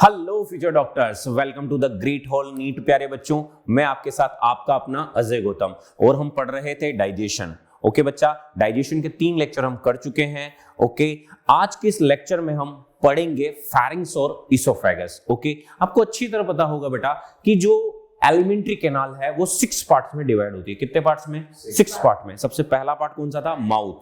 Hello future doctors, welcome to the great hall NEET. प्यारे बच्चों, मैं आपके साथ आपका अपना अजय गौतम और हम पढ़ रहे थे डाइजेशन। ओके बच्चा, डाइजेशन के 3 लेक्चर हम कर चुके हैं। ओके, आज के इस लेक्चर में हम पढ़ेंगे फेरिंक्स और इसोफेगस। ओके, आपको अच्छी तरह पता होगा बेटा कि जो एलिमेंट्री कैनाल है वो 6 पार्ट्स में डिवाइड होती है। कितने पार्ट्स में? 6 पार्ट में। सबसे पहला पार्ट कौन सा था? माउथ।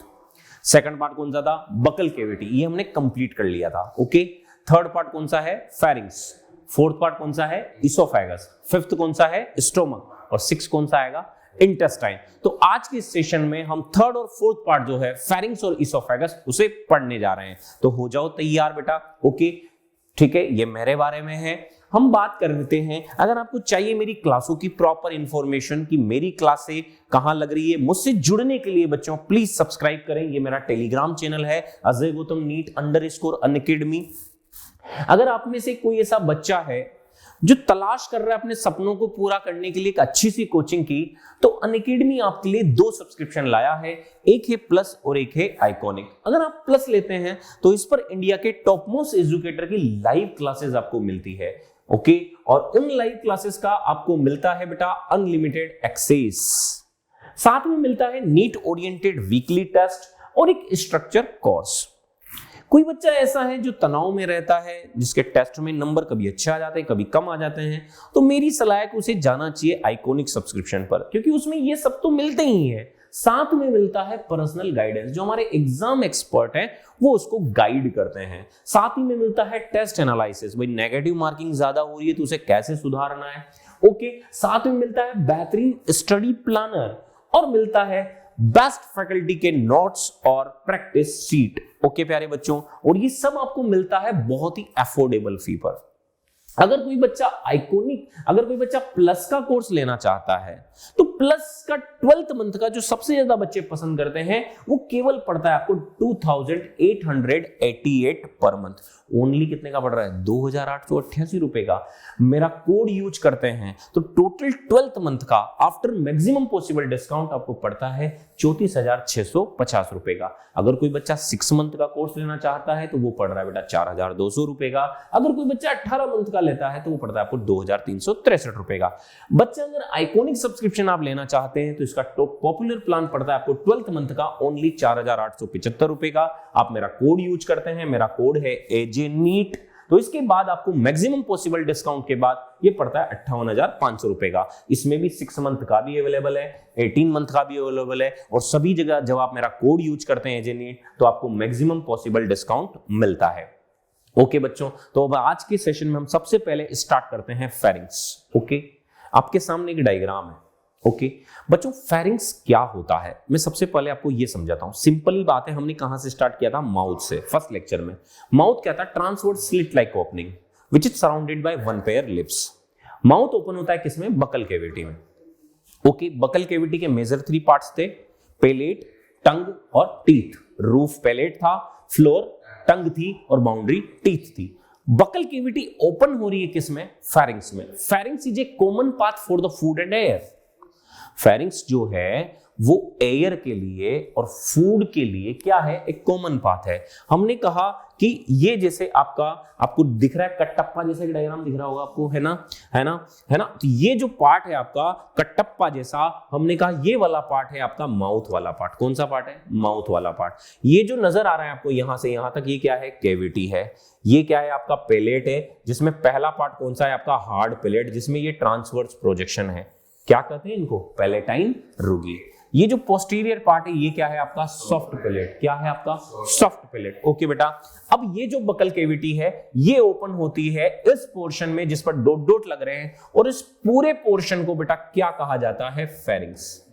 सेकंड पार्ट कौन सा था? बकल कैविटी, ये हमने कंप्लीट कर लिया था। ओके, थर्ड पार्ट कौन सा है? फेरिंक्स। फोर्थ पार्ट कौन सा है? इसोफेगस। फिफ्थ कौन सा है? स्टोमक। और 6 कौन सा आएगा? इंटेस्टाइन। तो आज के सेशन में हम थर्ड और फोर्थ पार्ट जो है फेरिंक्स और इसोफेगस उसे पढ़ने जा रहे हैं। तो हो जाओ तैयार बेटा। ओके ठीक है, ये मेरे बारे में है। हम बात कर लेते हैं, अगर आपको चाहिए मेरी क्लासों की प्रॉपर इंफॉर्मेशन कि मेरी क्लासें कहां लग रही है, मुझसे जुड़ने के लिए बच्चों प्लीज सब्सक्राइब करें। ये मेरा टेलीग्राम चैनल है अजय गौतम नीट _अनअकैडमी। अगर आप में से कोई ऐसा बच्चा है जो तलाश कर रहा है अपने सपनों को पूरा करने के लिए एक अच्छी सी कोचिंग की, तो अनअकैडमी आपके लिए 2 सब्सक्रिप्शन लाया है। एक है प्लस और एक है आइकॉनिक। अगर आप प्लस लेते हैं तो इस पर इंडिया के टॉप मोस्ट एजुकेटर की लाइव क्लासेस आपको मिलती है। ओके, और उन लाइव क्लासेस का आपको मिलता है बेटा अनलिमिटेड एक्सेस। साथ में मिलता है नीट ओरिएंटेड वीकली टेस्ट और एक स्ट्रक्चर कोर्स। कोई बच्चा ऐसा है जो तनाव में रहता है, जिसके टेस्ट में नंबर कभी अच्छे आ जाते हैं कभी कम आ जाते हैं, तो मेरी सलाह है कि उसे जाना चाहिए आइकॉनिक सब्सक्रिप्शन पर, क्योंकि उसमें ये सब तो मिलते ही है। साथ में मिलता है पर्सनल गाइडेंस, जो हमारे एग्जाम एक्सपर्ट हैं वो उसको गाइड करते हैं। साथ ही में मिलता है टेस्ट एनालिसिस, भाई नेगेटिव मार्किंग ज्यादा हो रही है तो उसे कैसे सुधारना है। ओके, साथ में मिलता है बेहतरीन स्टडी प्लानर और मिलता है बेस्ट फैकल्टी के नोट्स और प्रैक्टिस सीट। ओके प्यारे बच्चों, और ये सब आपको मिलता है बहुत ही अफोर्डेबल फी पर। अगर कोई बच्चा प्लस का कोर्स लेना चाहता है तो प्लस का 12th मंथ का जो सबसे ज्यादा बच्चे पसंद करते हैं वो केवल पड़ता है आपको 2888 पर मंथ। ओनली कितने का पड़ रहा है? 2888 रुपए का। मेरा कोड यूज करते हैं तो टोटल 12th मंथ का आफ्टर मैक्सिमम पॉसिबल डिस्काउंट आपको पड़ता है 34,650 रुपए का। अगर कोई बच्चा 6 मंथ का कोर्स लेना चाहता है तो वो पड़ रहा है बेटा 4,200 रुपए का। अगर कोई बच्चा 18 मंथ का लेता है तो वो पड़ता है आपको 2,363 रुपए का। बच्चा अगर आइकॉनिक सब्सक्रिप्शन आप लेना चाहते हैं तो इसका टॉप पॉपुलर प्लान पड़ता है आपको 12th मंथ का ओनली 4,875 रुपए का। आप मेरा कोड यूज करते हैं, मेरा कोड है AJ NEET। तो इसके बाद आपको मैक्सिमम पॉसिबल डिस्काउंट के बाद ये पड़ता है 58,500 रुपए का। इसमें भी 6 मंथ का भी अवेलेबल है, 18 मंथ का भी अवेलेबल है, और सभी जगह जब आप मेरा कोड यूज करते हैं AJ NEET तो आपको मैक्सिमम पॉसिबल डिस्काउंट मिलता है। ओके बच्चों, तो अब आज के सेशन में हम सबसे पहले स्टार्ट करते हैं फेरिंक्स। ओके, आपके सामने एक डायग्राम है। ओके बच्चों, फेरिंक्स क्या होता है मैं सबसे पहले आपको यह समझाता हूं। सिंपल बात है, हमने कहां से स्टार्ट किया था? माउथ से। फर्स्ट लेक्चर में माउथ क्या था? Transverse slit like opening which is surrounded by 1 pair lips. Mouth open होता है किसमें? बकल कैविटी में। ओके, बकल कैविटी के मेजर 3 पार्ट्स थे, पेलेट, टंग और टीथ। रूफ पेलेट था, फ्लोर टंग थी और बाउंड्री टीथ थी। बकल कैविटी ओपन हो रही है किसमें? फेरिंक्स में। Pharynx is a common path for the food and air. Pharynx जो है वो एयर के लिए और फूड के लिए क्या है? एक कॉमन पाथ है। हमने कहा कि ये जैसे आपको दिख रहा है कटप्पा जैसा डायग्राम दिख रहा होगा आपको, है ना। तो ये जो पार्ट है आपका कटप्पा जैसा, हमने कहा ये वाला पार्ट है आपका माउथ वाला पार्ट। कौन सा पार्ट है? माउथ वाला पार्ट। ये जो नजर आ रहा है आपको यहां से यहां तक, ये क्या है? कैविटी है। ये क्या है? आपका पेलेट है, जिसमें पहला पार्ट कौन सा है? आपका हार्ड पेलेट, जिसमें ये ट्रांसवर्स प्रोजेक्शन है। क्या कहते हैं इनको? पैलेटाइन रूगी। ये जो पोस्टीरियर पार्ट है ये क्या है? आपका सॉफ्ट पैलेट। क्या है आपका? Soft palate. ओके बेटा, अब ये जो बकल कैविटी है ये ओपन होती है इस पोर्शन में जिस पर डॉट डॉट लग रहे हैं, और इस पूरे पोर्शन को बेटा क्या कहा जाता है? फेरिंक्स।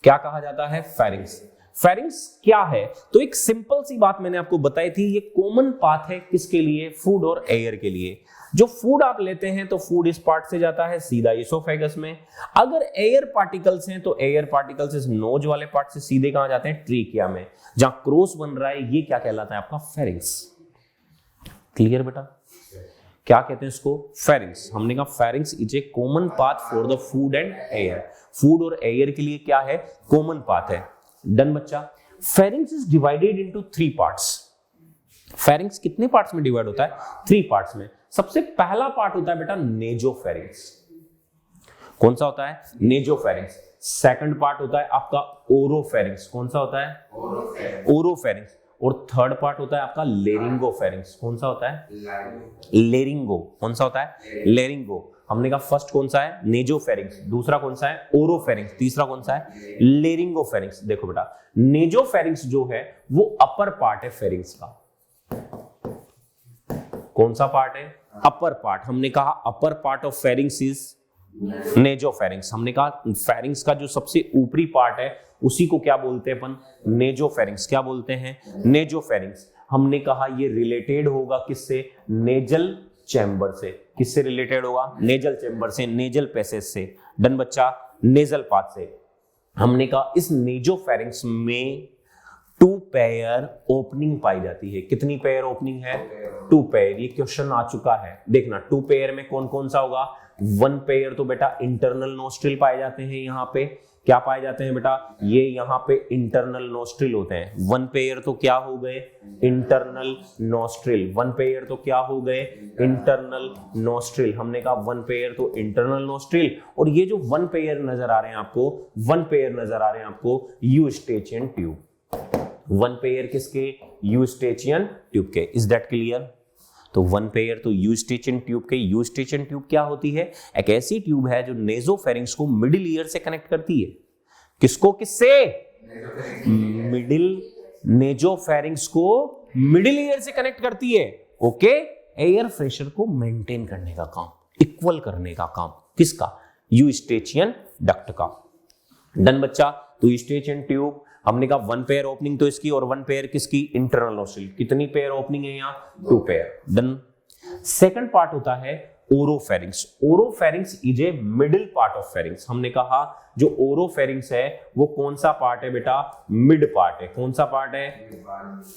क्या कहा जाता है? फेरिंक्स। फेरिंक्स क्या है? तो एक सिंपल सी बात मैंने आपको बताई थी, ये कॉमन पाथ है किसके लिए? फूड और एयर के लिए। जो फूड आप लेते हैं तो फूड इस पार्ट से जाता है सीधा इसोफेगस में। अगर एयर पार्टिकल्स हैं तो एयर पार्टिकल्स इस नोज वाले पार्ट से सीधे कहां जाते हैं? ट्रीकिया में। जहां क्रॉस बन रहा है ये क्या कहलाता है? आपका फेरिंक्स। क्लियर बेटा? क्या कहते हैं इसको? फेरिंक्स। हमने कहा pharynx is a common path for the food and air. Food और एयर के लिए क्या है? कॉमन पाथ है। डन बच्चा। Pharynx is divided into 3 parts. Pharynx कितने पार्ट्स में डिवाइड होता है? 3 पार्ट्स में। सबसे पहला पार्ट होता है बेटा नेजोफेरिंग्स। कौन सा होता है? नेजोफेरिंग्स। सेकंड पार्ट होता है आपका ओरोफेरिंग्स। कौन सा होता है? ओरोफेरिंग्स। और थर्ड पार्ट होता है आपका लेरिंगोफेरिंग्स। कौन सा होता है? लेरिंगो। कौन सा होता है? लेरिंगो। हमने कहा फर्स्ट कौन सा है? नेजोफेरिंग्स। दूसरा कौन सा है? ओरोफेरिंग्स। तीसरा कौन सा है? लेरिंगोफेरिंग्स। देखो बेटा, नेजोफेरिंग्स जो है वो अपर पार्ट है फेरिंग्स का। कौन सा पार्ट है? Upper part. हमने कहा upper part of pharynx is nasopharynx. हमने कहा फेरिंग्स का जो सबसे ऊपरी पार्ट है उसी को क्या बोलते हैं अपन? नेजोफेरिंग्स। क्या बोलते हैं? नेजोफेरिंग्स। हमने कहा ये रिलेटेड होगा किससे? नेजल चैम्बर से। किससे रिलेटेड होगा? नेजल चैम्बर से, नेजल पैसेज से। डन बच्चा, नेजल पाथ से। हमने कहा इस नेजोफेरिंग्स में 2 पेयर ओपनिंग पाई जाती है। कितनी पेयर ओपनिंग है? 2 पेयर। ये क्वेश्चन आ चुका है, देखना 2 पेयर में कौन कौन सा होगा? 1 पेयर तो बेटा इंटरनल नोस्ट्रिल पाए जाते हैं। यहाँ पे क्या पाए जाते हैं बेटा? ये यहाँ पे इंटरनल नोस्ट्रिल होते हैं। 1 पेयर तो क्या हो गए? Internal nostril. 1 पेयर तो क्या हो गए? Internal nostril. हमने कहा 1 पेयर तो इंटरनल नोस्ट्रिल। और ये जो 1 पेयर नजर आ रहे हैं आपको, 1 पेयर नजर आ रहे हैं आपको यूस्टेचियन ट्यूब। 1 पेयर किसके? यूस्टेचियन ट्यूब के। Is that clear? तो 1 पेयर तो यूस्टेचियन ट्यूब के। यूस्टेचियन ट्यूब क्या होती है? एक ऐसी ट्यूब है जो नेजोफेरिंग्स को मिडिल ईयर से कनेक्ट करती है। किसको? किससे? मिडिल नेजोफेरिंग्स को मिडिल ईयर से कनेक्ट करती है। ओके, एयर प्रेशर को मेंटेन करने का काम, इक्वल करने का काम किसका? यूस्टेचियन डक्ट का। डन बच्चा। तो यूस्टेचियन ट्यूब हमने कहा 1 पेयर ओपनिंग तो इसकी, और 1 पेयर किसकी? Internal nostril. कितनी पेयर ओपनिंग है यहाँ? 2 पेयर। डन। सेकंड पार्ट होता है oropharynx. Oropharynx is a middle part of pharynx. हमने कहा जो ओरोफेरिंग्स है वो कौन सा पार्ट है बेटा? मिड पार्ट है। कौन सा पार्ट है?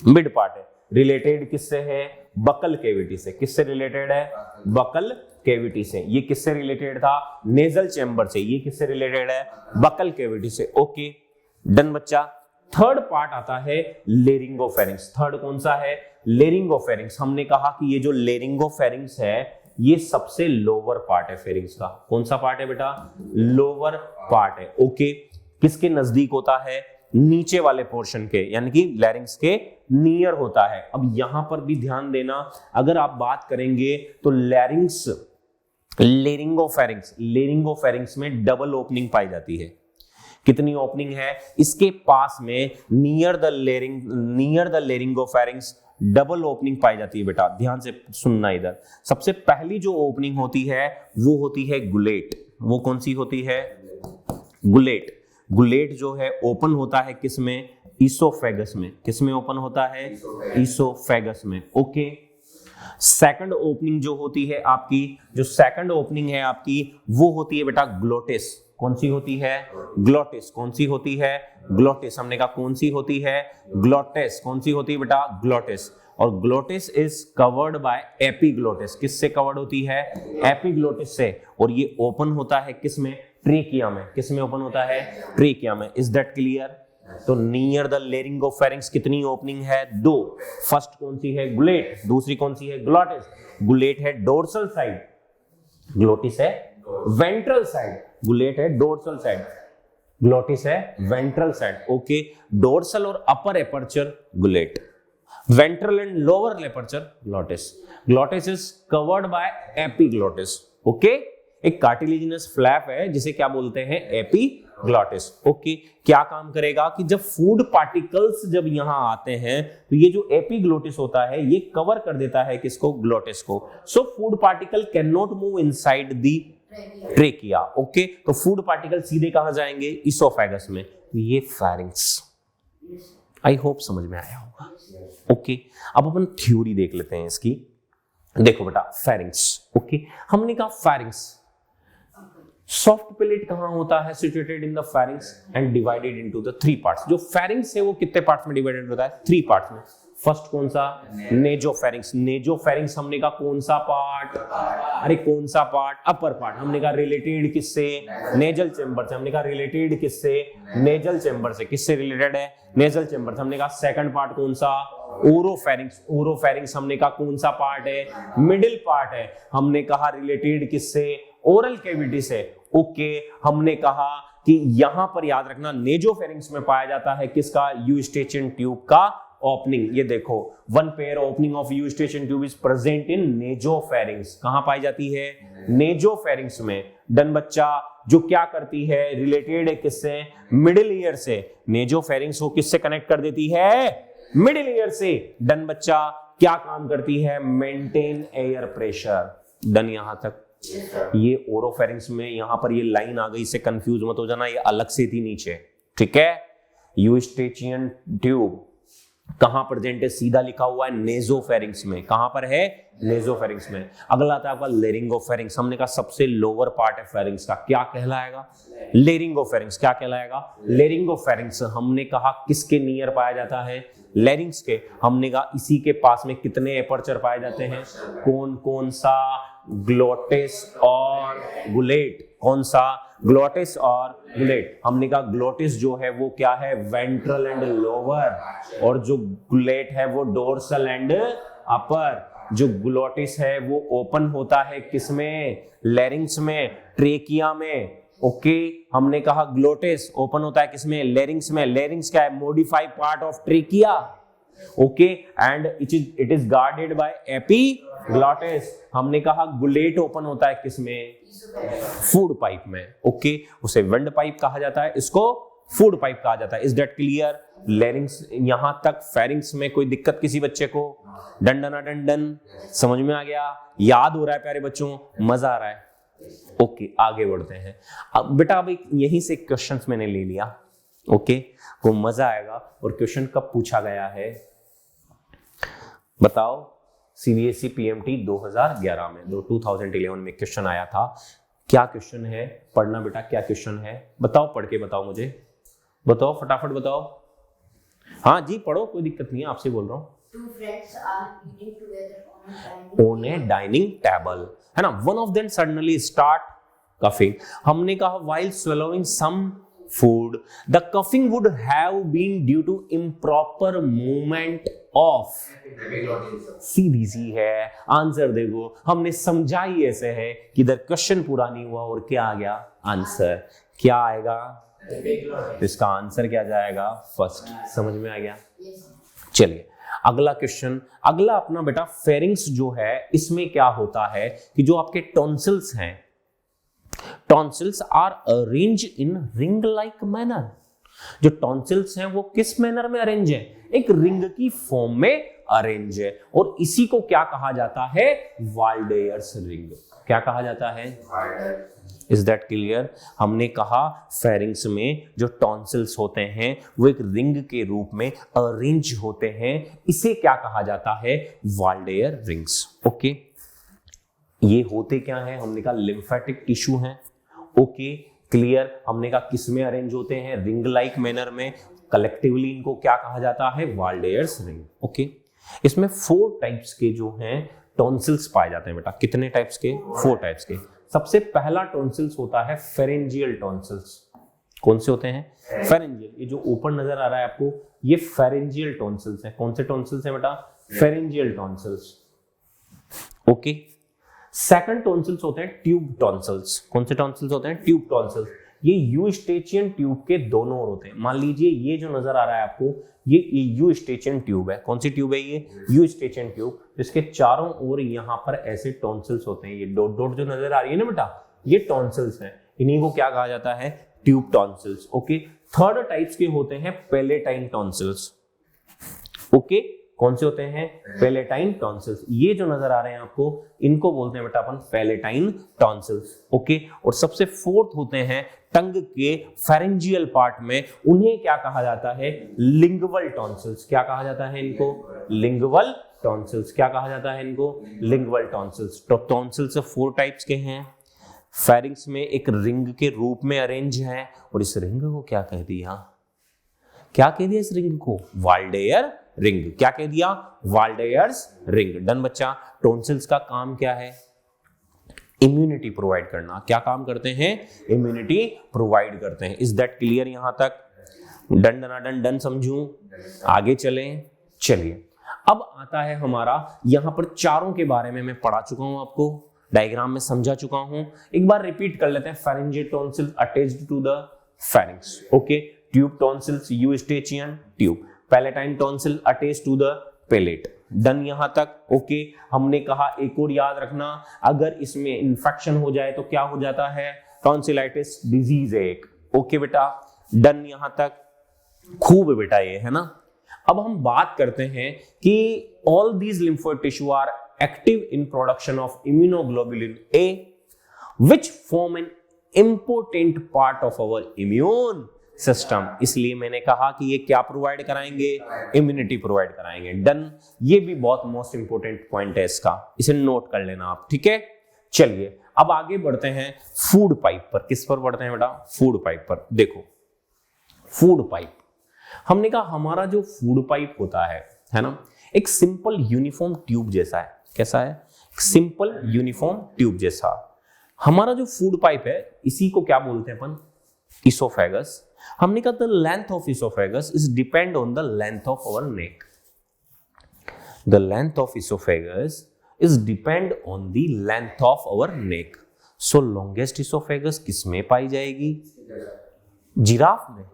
मिड पार्ट है। रिलेटेड किससे है? बकल कैविटी से। किससे रिलेटेड है? बकल कैविटी से। ये किससे रिलेटेड था? नेजल चैम्बर से। ये किससे रिलेटेड है? बकल कैविटी से। ओके, डन बच्चा। थर्ड पार्ट आता है लेरिंगोफेरिंग्स। थर्ड कौन सा है? लेरिंगोफेरिंग्स। हमने कहा कि ये जो लेरिंगोफेरिंग्स है ये सबसे लोअर पार्ट है फेरिंग्स का। कौन सा पार्ट है बेटा? लोअर पार्ट है। ओके, किसके नजदीक होता है? नीचे वाले पोर्शन के, यानी कि लैरिंग्स के नियर होता है। अब यहां पर भी ध्यान देना, अगर आप बात करेंगे तो लैरिंग्स, लेरिंगोफेरिंग्स में डबल ओपनिंग पाई जाती है। कितनी ओपनिंग है? इसके पास में near the laryngopharynx double opening पाई जाती है बेटा। ध्यान से सुनना इधर। सबसे पहली जो ओपनिंग होती है वो होती है गुलेट। वो कौन सी होती है? गुलेट। गुलेट जो है ओपन होता है किसमें? ईसोफेगस में। किसमें ओपन होता है? ईसोफेगस में। ओके, सेकंड ओपनिंग जो होती है आपकी, जो सेकंड ओपनिंग है आपकी वो होती है बेटा ग्लोटिस। कौन सी होती है? ग्लोटिस। कौन सी होती है? ग्लोटिस। हमने कहा कौन सी होती है? ग्लोटिस। कौन सी होती है बेटा? ग्लोटिस। और glottis is covered by epiglottis. किससे कवर्ड होती है? एपिग्लोटिस से। और ये ओपन होता है किसमें? ट्रेकिया में। किसमें ओपन होता है? ट्रेकिया में। Is that clear? तो नियर द लेरिंगोफेरिंग्स कितनी ओपनिंग है? 2। फर्स्ट कौन सी है? गुलेट। दूसरी कौन सी है? ग्लोटिस। गुलेट है डोर्सल साइड, ग्लोटिस है वेंट्रल साइड। गुलेट है डोर्सल साइड, ग्लोटिस है वेंट्रल साइड। ओके, डोर्सल और upper aperture gullet, ventral and lower aperture glottis. Glottis is covered by epiglottis. Okay, एक कार्टिलेजिनस फ्लैप है जिसे क्या बोलते हैं? एपिग्लोटिस। ओके, क्या काम करेगा कि जब फूड पार्टिकल्स जब यहां आते हैं तो ये जो एपिग्लोटिस होता है ये कवर कर देता है किसको? ग्लोटिस को। So food particle can not move inside the trachea. Okay, तो फूड पार्टिकल सीधे कहां जाएंगे? ईसोफेगस में। तो ये फेरिंग्स, आई होप समझ में आया होगा। ओके, अब अपन थ्योरी देख लेते हैं इसकी। देखो बेटा, फेरिंग्स। ओके, हमने कहा फेरिंग्स सॉफ्ट पैलेट कहां होता है? Situated in the pharynx and divided into the 3 parts. जो फेरिंग्स है वो कितने पार्ट्स में डिवाइडेड होता है? 3 पार्ट्स में। फर्स्ट कौन सा? नेजोफेरिंक्स। नेजोफेरिंक्स हमने कहा कौन सा पार्ट? अरे कौन सा पार्ट? Upper part. हमने कहा रिलेटेड किससे? नेजल चेंबर से। हमने कहा रिलेटेड किससे? नेजल चेंबर से। किससे रिलेटेड है? नेजल चेंबर से। हमने कहा सेकंड पार्ट कौन सा? ओरोफेरिंक्स। ओरोफेरिंक्स हमने कहा कौन सा पार्ट है? मिडिल पार्ट है। हमने कहा रिलेटेड किससे? ओरल कैविटी से। ओके, हमने कहा कि यहां पर याद रखना नेजोफेरिंक्स में पाया जाता है किसका? यूस्टेचियन ट्यूब का ओपनिंग। ये देखो, one pair opening of Eustachian tube is present in nasopharynx. कहां पाई जाती है? नेजोफेरिंक्स में। डन बच्चा। जो क्या करती है? रिलेटेड है किससे? मिडिल ईयर से। नेजोफेरिंक्स को किससे कनेक्ट कर देती है? मिडिल ईयर से। डन बच्चा। क्या काम करती है? Maintain air pressure. डन यहां तक। ये ओरोफेरिंक्स में यहां पर ये लाइन आ गई, इससे कंफ्यूज मत हो जाना, ये अलग से थी नीचे, ठीक है। यूस्टेचियन ट्यूब कहां प्रेजेंट है? सीधा लिखा हुआ है नेजोफेरिंक्स में। कहां पर है? नेजोफेरिंक्स में। अगला आता है आपका लेरिंगोफेरिंक्स। हमने कहा सबसे लोअर पार्ट है फेरिंक्स का, क्या कहलाएगा? लेरिंगोफेरिंक्स। क्या कहलाएगा? लेरिंगोफेरिंक्स। हमने कहा किसके नियर पाया जाता है? लेरिंग्स के। हमने कहा इसी के पास में कितने एपर्चर पाए जाते हैं? कौन कौन सा? ग्लोटिस और गुलेट। कौन सा? ग्लोटिस और गुलेट। हमने कहा ग्लोटिस जो है वो क्या है? वेंट्रल एंड लोअर, और जो गुलेट है वो डोर्सल एंड अपर। जो ग्लोटिस है वो ओपन होता है किसमें? लेरिंग्स में, ट्रेकिया में। ओके, हमने कहा ग्लोटिस ओपन होता है किसमें? लेरिंग्स में। लेरिंग्स क्या है? Modified part of trachea. Okay, and it is guarded by epiglottis. हमने कहा गुलेट ओपन होता है किसमें? फूड पाइप में। ओके, उसे विंड पाइप कहा जाता है, इसको फूड पाइप कहा जाता है। Is that clear? लेरिंग्स यहां तक। फेरिंग्स में कोई दिक्कत किसी बच्चे को? डंडना डंडन समझ में आ गया? याद हो रहा है प्यारे बच्चों? मजा आ रहा है? ओके, आगे बढ़ते हैं। अब बेटा अब यहीं से क्वेश्चंस मैंने ले लिया। ओके, वो मजा आएगा। और क्वेश्चन कब पूछा गया है बताओ? सीबीएसई पीएमटी 2011 में, 2011 में क्वेश्चन आया था। क्या क्वेश्चन है? पढ़ना बेटा, क्या क्वेश्चन है बताओ, पढ़ के बताओ मुझे, बताओ फटाफट बताओ। हाँ जी पढ़ो, कोई दिक्कत नहीं है, आपसे बोल रहा हूँ। Two friends are eating together on a dining table, है ना। One of them suddenly start coughing. हमने कहा while swallowing some food, the coughing would have been due to improper movement of। सीधी सी है, आंसर देखो, हमने समझाई ऐसे है कि इधर क्वेश्चन पूरा नहीं हुआ और क्या आ गया? आंसर क्या आएगा? इसका आंसर क्या जाएगा? फर्स्ट। समझ में आ गया? चलिए अगला क्वेश्चन। अगला अपना बेटा फेरिंग्स जो है, इसमें क्या होता है कि जो आपके टॉन्सिल्स हैं, tonsils are arrange in ring like manner. जो टॉन्सिल्स हैं वो किस मैनर में अरेंज है? एक रिंग की फॉर्म में अरेंज है, और इसी को क्या कहा जाता है? वाल्डेयर्स रिंग। क्या कहा जाता है? Is that clear? हमने कहा फेरिंग्स में जो टॉन्सिल्स होते हैं वो एक रिंग के रूप में अरेंज होते हैं, इसे क्या कहा जाता है? Waldeyer rings. ओके, ये होते क्या है? हमने कहा लिम्फेटिक टिश्यू है। Okay clear? हमने कहा किस में अरेंज होते हैं? रिंग लाइक मैनर में। कलेक्टिवली इनको क्या कहा जाता है? वाल्डेयर्स रिंग। ओके, इसमें 4 टाइप्स के जो हैं टॉन्सिल्स पाए जाते हैं बेटा। कितने टाइप्स के? 4 टाइप्स के। सबसे पहला टॉन्सिल्स होता है फेरेंजियल टॉन्सिल्स। कौन से होते हैं? फेरेंजियल। ये जो ऊपर नजर आ रहा है आपको, ये फेरेंजियल टॉन्सिल्स हैं। कौन से टॉन्सिल्स हैं बेटा? Pharyngeal tonsils. Okay, second tonsils होते हैं ट्यूब टॉन्सिल्स। कौन से टॉन्सिल्स होते हैं? Tube tonsils. ये यूस्टेचियन ट्यूब के दोनों ओर होते हैं। मान लीजिए ये जो नजर आ रहा है आपको, ये यूस्टेचियन ट्यूब है। कौन सी ट्यूब है ये? Eustachian tube. इसके चारों ओर यहाँ पर ऐसे टॉन्सिल्स होते हैं। ये डॉट डॉट जो नजर आ रही है ना बेटा, ये टॉन्सिल्स हैं। इन्हीं को क्या कहा जाता है? Tube tonsils. Okay, third types के होते हैं पैलेटाइन टॉन्सिल्स। ओके, कौन से होते हैं? Palatine tonsils. ये जो नजर आ रहे हैं आपको, इनको बोलते हैं बेटा अपन पैलेटाइन टॉन्सिल्स। ओके, और सबसे फोर्थ होते हैं टंग के फेरेंजियल पार्ट में, उन्हें क्या कहा जाता है? लिंगवल टॉन्सिल्स। क्या कहा जाता है इनको? लिंगवल टॉन्सिल्स। क्या कहा जाता है इनको? लिंगवल टॉन्सिल्स। तो टॉन्सिल्स 4 टाइप्स के हैं। फेरिंग्स में एक रिंग के रूप में अरेंज है, और इस रिंग को क्या कह दिया? क्या कह दिया इस रिंग को? Waldeyer ring. क्या कह दिया? वाल्डेयर्स रिंग। डन बच्चा। टॉन्सिल्स का काम क्या है? इम्यूनिटी प्रोवाइड करना। क्या काम करते हैं? इम्यूनिटी प्रोवाइड करते हैं। इज दैट क्लियर यहां तक? डन डना डन डन समझूं? आगे चलें। चलिए अब आता है हमारा, यहां पर चारों के बारे में मैं पढ़ा चुका हूं, आपको डायग्राम में समझा चुका हूं। एक बार रिपीट कर लेते हैं। Pharyngeal tonsil attached to the pharynx. Okay. Tube tonsils Eustachian tube. Palatine tonsil attached to the palate. Done यहां तक? ओके। हमने कहा एक और याद रखना, अगर इसमें इंफेक्शन हो जाए तो क्या हो जाता है? टॉन्सिलाइटिस डिजीज है एक। ओके बेटा। डन यहां तक? खूब बेटा ये है ना। अब हम बात करते हैं कि all these lymphoid tissue are active in production of immunoglobulin A which form an important part of our immune system. इसलिए मैंने कहा कि ये क्या प्रोवाइड कराएंगे? इम्यूनिटी प्रोवाइड कराएंगे। डन। ये भी बहुत मोस्ट इंपोर्टेंट पॉइंट है इसका, इसे नोट कर लेना आप, ठीक है। चलिए अब आगे बढ़ते हैं फूड पाइप पर। किस पर बढ़ते हैं बेटा? फूड पाइप पर। देखो फूड पाइप, हमने कहा हमारा जो फूड पाइप होता है ना, एक सिंपल यूनिफॉर्म ट्यूब जैसा है। कैसा है? सिंपल यूनिफॉर्म ट्यूब जैसा। हमारा जो फूड पाइप है इसी को क्या बोलते हैं अपन? इसोफेगस। हमने कहा the length of oesophagus is depend on the length of our neck. The length of oesophagus is depend on the length of our neck. So longest oesophagus किसमें पाई जाएगी? जिराफ में।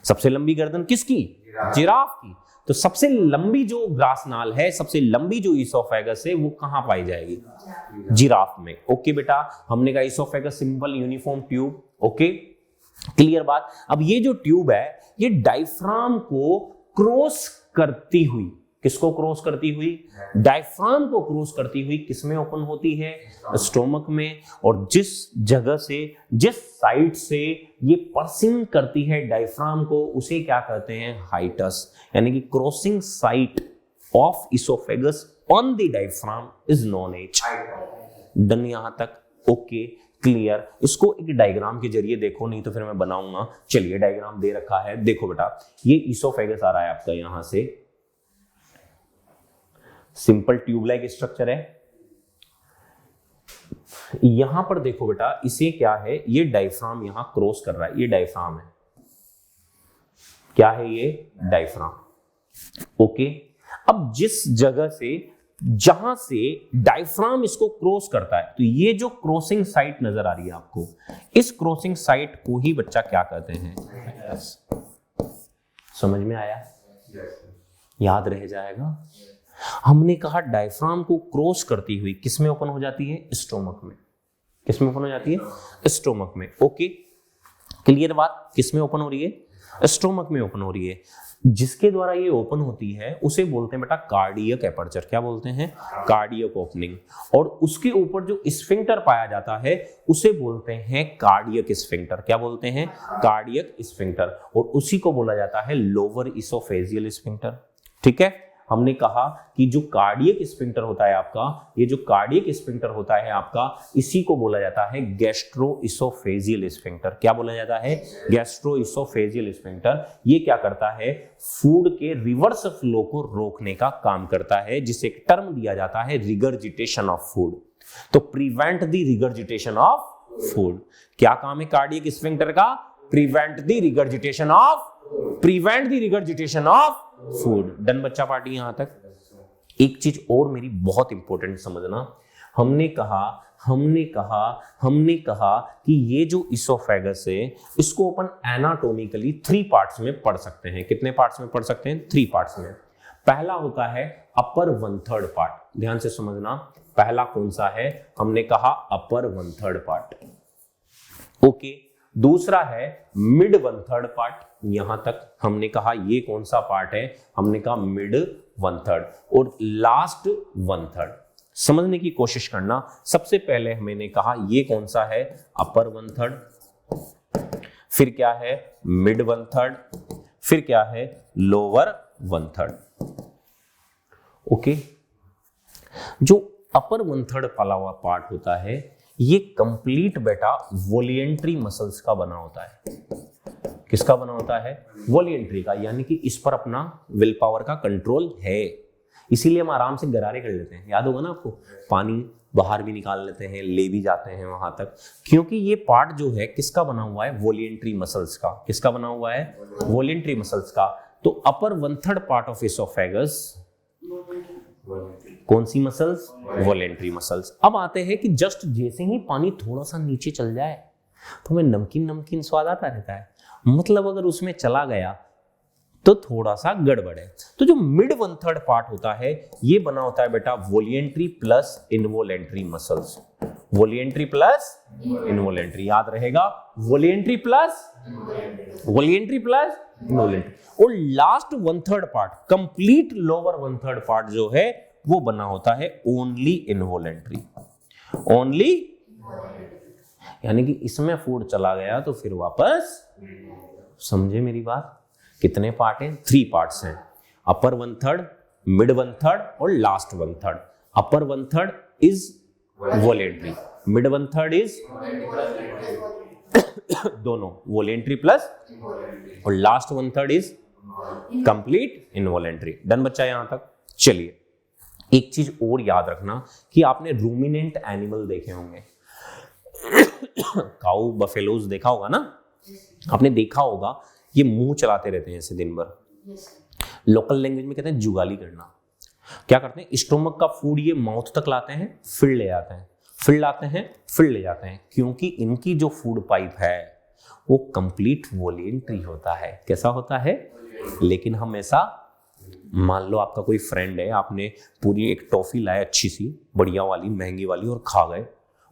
सबसे लंबी गर्दन किसकी? जिराफ की। तो सबसे लंबी जो ग्रासनाल है, सबसे लंबी जो इसोफेगस है, वो कहां पाई जाएगी? जिराफ में। ओके बेटा। हमने कहा oesophagus simple uniform tube. Okay clear बात। अब ये जो ट्यूब है ये डायफ्राम को क्रॉस करती हुई, किसको क्रॉस करती हुई? डायफ्राम को क्रॉस करती हुई किसमें ओपन होती है? स्टोमक में। और जिस जगह से, जिस साइड से ये पर्सिंग करती है डायफ्राम को, उसे क्या कहते हैं? हाइटस। यानी कि crossing site of oesophagus on the diaphragm is known as. Done यहां तक? Okay clear. इसको एक डायग्राम के जरिए देखो, नहीं तो फिर मैं बनाऊंगा। चलिए डायग्राम दे रखा है, देखो बेटा। ये इसोफेगस आ रहा है आपका, यहां से सिंपल ट्यूब लाइक स्ट्रक्चर है। यहां पर देखो बेटा, इसे क्या है? ये डायफ्राम यहां क्रॉस कर रहा है। ये डायफ्राम है। क्या है ये? डायफ्राम। ओके। अब जिस जगह से, जहां से डायफ्राम इसको क्रॉस करता है, तो ये जो क्रॉसिंग साइट नजर आ रही है आपको, इस क्रॉसिंग साइट को ही बच्चा क्या कहते हैं? समझ में आया? याद रह जाएगा। हमने कहा डायफ्राम को क्रॉस करती हुई किसमें ओपन हो जाती है? स्टोमक में। किसमें ओपन हो जाती है? स्टोमक में। ओके क्लियर बात। किसमें ओपन हो रही है? स्टोमक में ओपन हो रही है। जिसके द्वारा ये ओपन होती है उसे बोलते हैं बेटा कार्डियक एपर्चर। क्या बोलते हैं? Cardiac opening. और उसके ऊपर जो स्फिंक्टर पाया जाता है उसे बोलते हैं कार्डियक स्फिंक्टर। क्या बोलते हैं? Cardiac sphincter. और उसी को बोला जाता है लोअर इसोफेजियल स्फिंक्टर। ठीक है। हमने कहा कि जो कार्डियक स्फिंक्टर होता है आपका, ये जो कार्डियक स्फिंक्टर होता है आपका, इसी को बोला जाता है गैस्ट्रोइसोफेजियल स्फिंक्टर। क्या बोला जाता है? Gastro-oesophageal sphincter. ये क्या करता है? फूड के रिवर्स फ्लो को रोकने का काम करता है, जिसे एक टर्म दिया जाता है रिगर्जिटेशन ऑफ फूड। तो prevent the regurgitation of food. क्या काम है कार्डियक स्फिंक्टर का? Prevent the regurgitation of food. Done बच्चा पार्टी यहां तक। एक चीज और मेरी बहुत इंपॉर्टेंट समझना, हमने कहा कि ये जो इसोफेगस है इसको अपन एनाटोमिकली 3 पार्ट्स में पढ़ सकते हैं। कितने पार्ट्स में पढ़ सकते हैं? 3 पार्ट्स में। पहला होता है अपर 1/3 पार्ट। ध्यान से समझना, पहला कौन सा है? हमने कहा अपर 1/3 पार्ट। ओके। दूसरा है मिड 1/3 पार्ट। यहां तक हमने कहा ये कौन सा पार्ट है? हमने कहा मिड 1/3। और लास्ट 1/3 समझने की कोशिश करना। सबसे पहले मैंने कहा ये कौन सा है? अपर 1/3। फिर क्या है? मिड 1/3। फिर क्या है? लोअर 1/3। ओके। जो अपर 1/3 वाला हुआ पार्ट होता है ये कंप्लीट बेटा वॉलिएंट्री मसल्स का बना होता है। किसका बना होता है? वॉलेंट्री का, यानी कि इस पर अपना विल पावर का कंट्रोल है, इसीलिए हम आराम से गरारे कर लेते हैं। याद होगा ना आपको, पानी बाहर भी निकाल लेते हैं, ले भी जाते हैं वहां तक, क्योंकि ये पार्ट जो है किसका बना हुआ है? वॉलेंट्री मसल्स का। किसका बना हुआ है? वॉलेंट्री मसल्स का। तो अपर 1/3 पार्ट ऑफ इसोफेगस कौन सी मसल्स? Voluntary muscles. अब आते हैं कि जस्ट जैसे ही पानी थोड़ा सा नीचे चल जाए तो हमें नमकीन नमकीन स्वाद आता रहता है, मतलब अगर उसमें चला गया तो थोड़ा सा गड़बड़ है। तो जो मिड 1/3 पार्ट होता है ये बना होता है बेटा voluntary plus involuntary muscles. Voluntary plus involuntary, याद रहेगा, वॉलेंट्री प्लस इनवॉलेंट्री। और last 1/3 part, complete lower 1/3 part जो है वो बना होता है ओनली इनवॉलेंट्री। ओनली, यानी कि इसमें फूड चला गया तो फिर वापस, समझे मेरी बात? कितने पार्ट हैं? 3 पार्ट्स हैं, अपर 1/3, मिड 1/3 और last 1/3। Upper 1/3 is voluntary, mid 1/3 is दोनों वॉलेंट्री प्लस, और last 1/3 is complete involuntary. Done बच्चा यहां तक? चलिए एक चीज और याद रखना कि आपने रूमिनेंट एनिमल देखे होंगे, काऊ बफेलोज देखा होगा ना, आपने देखा होगा ये मुंह चलाते रहते हैं ऐसे दिन भर। लोकल लैंग्वेज में कहते हैं जुगाली करना। क्या करते हैं? स्टोमक का फूड ये माउथ तक लाते हैं, फिर ले आते हैं, फिर लाते हैं, फिर ले जाते हैं, क्योंकि इनकी जो फूड पाइप है वो कंप्लीट वॉलेंट्री होता है। कैसा होता है? लेकिन हम ऐसा, मान लो आपका कोई फ्रेंड है, आपने पूरी एक टॉफी लाया अच्छी सी बढ़िया वाली महंगी वाली और खा गए,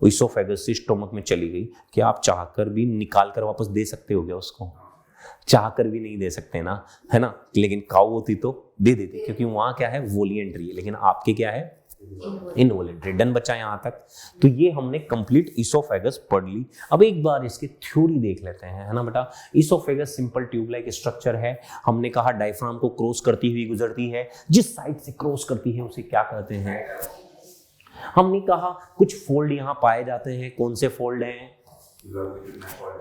इसोफेगस से स्टोमक में चली गई, क्या आप चाहकर भी निकाल कर वापस दे सकते हो क्या उसको? चाहकर भी नहीं दे सकते ना, है ना? लेकिन काऊ होती तो दे देती, क्योंकि वहां क्या है? वॉलेंट्री है, लेकिन आपके क्या है? इनवॉलेंट्री। डन बच्चा यहां तक? तो ये हमने कंप्लीट इसोफेगस पढ़ ली। अब एक बार इसकी थ्योरी देख लेते हैं, है ना बेटा? Oesophagus simple tube like structure है, हमने कहा डायफ्राम को क्रॉस करती हुई गुजरती है, जिस साइड से क्रॉस करती है उसे क्या कहते हैं? हमने कहा कुछ फोल्ड यहां पाए जाते हैं, कौन से फोल्ड हैं?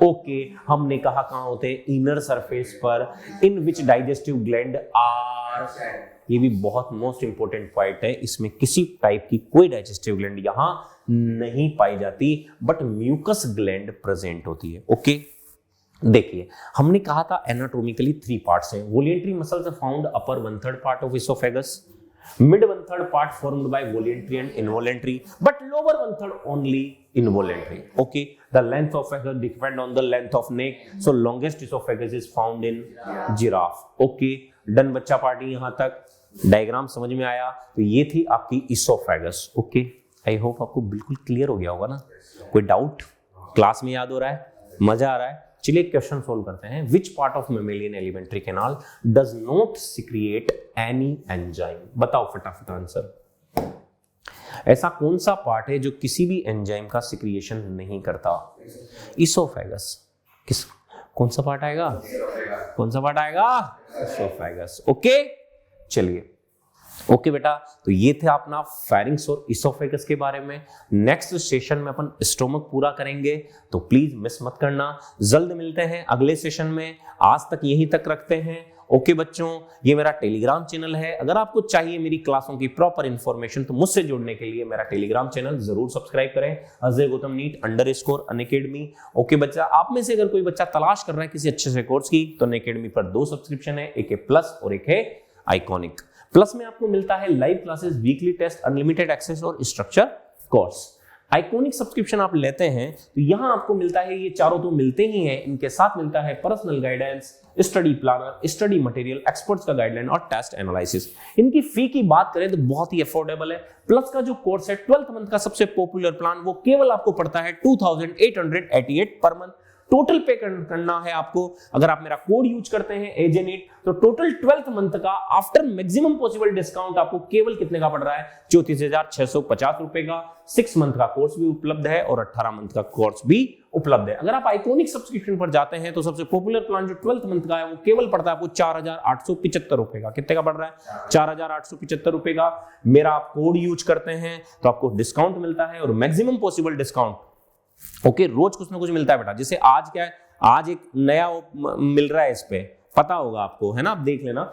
ओके, हमने कहा कहां होते हैं? इनर सरफेस पर, इन विच डाइजेस्टिव ग्लैंड आर, ये भी बहुत मोस्ट इंपोर्टेंट पॉइंट है, इसमें किसी टाइप की कोई डाइजेस्टिव ग्लैंड यहां नहीं पाई जाती, बट म्यूकस ग्लैंड प्रेजेंट होती है। ओके, देखिए हमने कहा था एनाटॉमिकली 3 पार्ट्स हैं। Voluntary muscles are found upper 1/3 part of oesophagus, mid 1/3 part formed by voluntary and involuntary, but lower 1/3 only involuntary. Okay, the length of esophagus depend on the length of neck, so longest esophagus is found in giraffe. Okay, done बच्चा party यहां तक? Diagram समझ में आया? तो ये थी आपकी इसोफेगस। ओके, आई होप आपको बिल्कुल क्लियर हो गया होगा ना? कोई डाउट? क्लास में याद हो रहा है? मजा आ रहा है? चलिए क्वेश्चन सोल्व करते हैं। Which part of mammalian alimentary canal does not secrete any enzyme? बताओ फटाफट आंसर। ऐसा कौन सा पार्ट है जो किसी भी एंजाइम का सिक्रिएशन नहीं करता? इसोफेगस। कौन सा पार्ट आएगा? कौन सा पार्ट आएगा? इसोफेगस। ओके, चलिए ओके बेटा, तो ये थे अपना फेरिंग्स और इसोफेगस के बारे में। नेक्स्ट सेशन में अपन स्टोमक पूरा करेंगे, तो प्लीज मिस मत करना। जल्द मिलते हैं अगले सेशन में। आज तक यहीं तक रखते हैं। ओके बच्चों, ये मेरा टेलीग्राम चैनल है, अगर आपको चाहिए मेरी क्लासों की प्रॉपर इंफॉर्मेशन तो मुझसे जुड़ने के लिए मेरा टेलीग्राम चैनल जरूर सब्सक्राइब करें, अजय गौतम नीट _अनअकैडमी। ओके बच्चा, आप में से अगर कोई बच्चा तलाश कर रहा है किसी अच्छे से कोर्स की, तो अनअकैडमी पर 2 सब्सक्रिप्शन है, एक है प्लस और एक है आइकॉनिक। प्लस में आपको मिलता है live classes, weekly test, unlimited access और स्ट्रक्चर कोर्स। आइकॉनिक सब्सक्रिप्शन आप लेते हैं तो यहां आपको मिलता है, ये चारों तो मिलते ही हैं, इनके साथ मिलता है personal guidance, study planner, study material, experts का गाइडलाइन और टेस्ट एनालिसिस। इनकी फी की बात करें तो बहुत ही अफोर्डेबल है। प्लस का जो कोर्स है 12th मंथ का सबसे पॉपुलर प्लान, वो केवल आपको पड़ता है 2888 पर मंथ। टोटल पे करना है आपको, अगर आप मेरा कोड यूज करते हैं एजेनिट, तो टोटल 12th मंथ का आफ्टर मैक्सिमम पॉसिबल डिस्काउंट आपको केवल कितने का पड़ रहा है? 34,650 रुपए का। 6 मंथ का कोर्स भी उपलब्ध है और 18 मंथ का कोर्स भी उपलब्ध है। अगर आप आइकॉनिक सब्सक्रिप्शन पर जाते हैं तो सबसे पॉपुलर प्लान जो 12th मंथ का है वो केवल पड़ता है आपको 4,875 रुपए का। कितने का पड़ रहा है? 4,875 रुपए का। मेरा आप कोड यूज करते हैं तो आपको डिस्काउंट मिलता है और मैक्सिमम पॉसिबल डिस्काउंट। ओके, रोज कुछ ना कुछ मिलता है बेटा। जैसे आज क्या है, आज एक नया मिल रहा है इस पे, पता होगा आपको, है ना, आप देख लेना।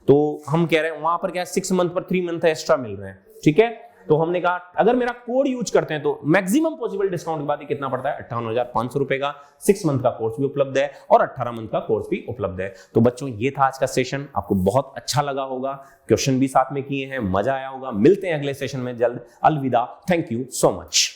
तो हम कह रहे हैं वहां पर क्या 6 मंथ पर 3 मंथ एक्स्ट्रा मिल रहे हैं, ठीक है। तो हमने कहा अगर मेरा कोड यूज करते हैं तो मैक्सिमम पॉसिबल डिस्काउंट के बाद ये कितना पड़ता है, 58,500 रुपए का 6 मंथ का कोर्स भी उपलब्ध है और 18 मंथ का कोर्स भी उपलब्ध है। तो बच्चों ये था आज का सेशन, आपको बहुत अच्छा लगा होगा, क्वेश्चन भी साथ में किए हैं, मजा आया होगा। मिलते हैं अगले सेशन में जल्द, अलविदा, थैंक यू सो मच।